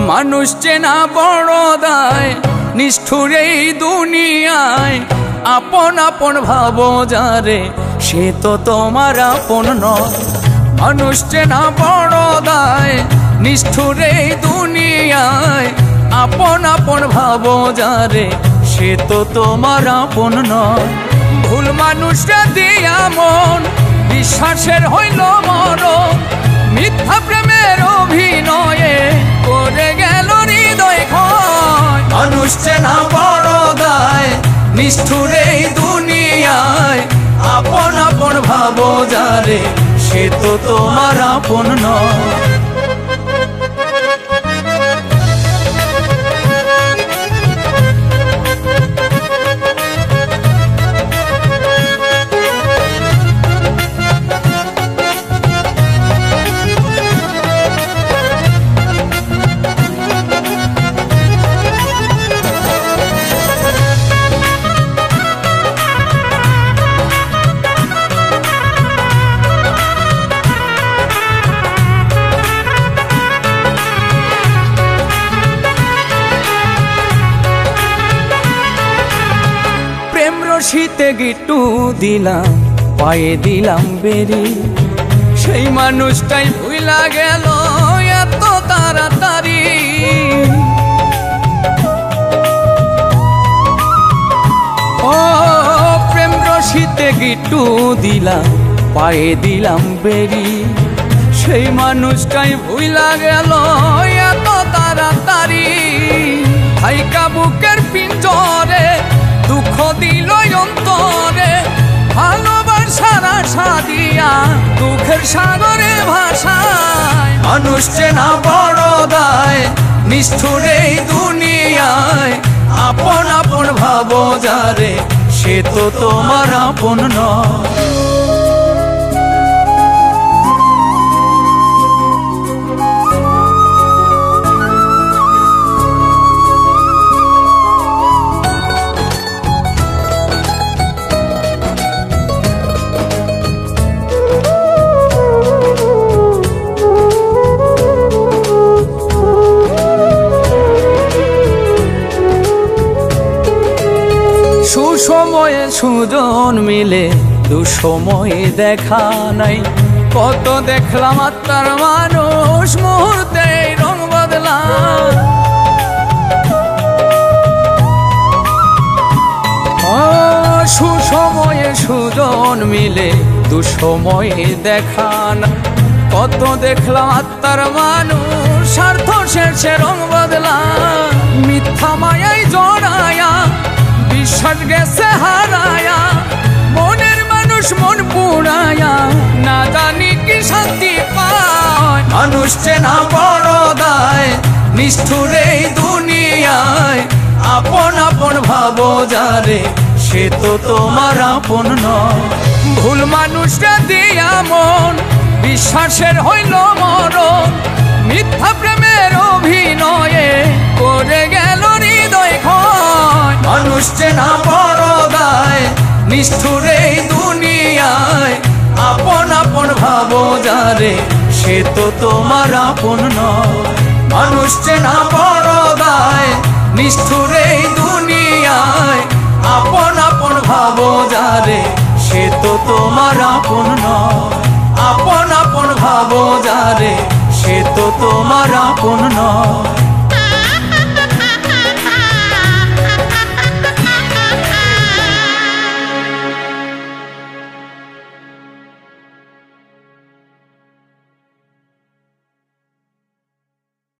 মানুষ চেনা বড় দায়, নিষ্ঠুর এই দুনিয়ায়। আপন আপন ভাবো যারে, সে তো তোমার আপন নয়। মানুষ চেনা বড় দায়, নিষ্ঠুর এই দুনিয়ায়। আপন আপন ভাবো যারে, সে তো তোমার আপন নয়। ভুল মানুষরা দিয়া মন, বিশ্বাসের হইল মরণ। মিথ্যা প্রেমের অভিনয়ে করে গেল হৃদয় ক্ষয়। মানুষ চেনা বড় দায়, নিষ্ঠুর এই দুনিয়ায়। আপন আপন ভাবো যারে, সে তো তোমার আপন নয়। শীতে গিট্টু দিলাম, পায়ে দিলাম বেরি। সেই মানুষটাই ভুইলা গেল এত তাড়াতাড়ি। ও প্রেম রশিতে গিট্টু দিলাম, পায়ে দিলাম বেরি। সেই মানুষটাই ভুইলা গেল এত তাড়াতাড়ি। হাইকা বুকের পিঞ্জরে দুঃখ দিল অন্তরে। ভালোবাসার আশা দিয়া দুঃখের সাগরে ভাসায়। মানুষ চেনা বড় দায়, নিষ্ঠুর এই দুনিয়ায়। আপন আপন ভাবো যারে, সে তো তোমার আপন নয়। সুসময়ে সুজন মিলে, দুসময়ে দেখা নাই। কত দেখলাম আত্মার মানুষ, মুহূর্তে রং বদলা। সুসময়ে সুজন মিলে, দুসময়ে দেখা নাই। কত দেখলাম আত্মার মানুষ, স্বার্থ শেষে রং বদলা। মিথ্যা মায়ায় জড়ায়া, বিশ্বাস গেছে হারায়া। মনের মানুষ মন পুড়ায়া, না জানি কি শান্তি পায়। মানুষ চেনা বড় দায়, নিষ্ঠুর এই দুনিয়ায়। আপন আপন ভাবো যারে, সে তো তোমার আপন নয়। ভুল মানুষরা দিয়া মন, বিশ্বাসের হইল মরণ। মিথ্যা প্রেমের অভিনয়ে করে গেল হৃদয় ক্ষয়। মানুষ চেনা বড় দায়, নিষ্ঠুর এই দুনিয়ায়। আপন আপন ভাবো যারে, সে তো তোমার আপন নয়। মানুষ চেনা বড় দায়, নিষ্ঠুর এই দুনিয়ায়। আপন আপন ভাবো যারে, সে তো তোমার আপন নয়। আপন আপন ভাবো যারে, সে তো তোমার আপন নয়।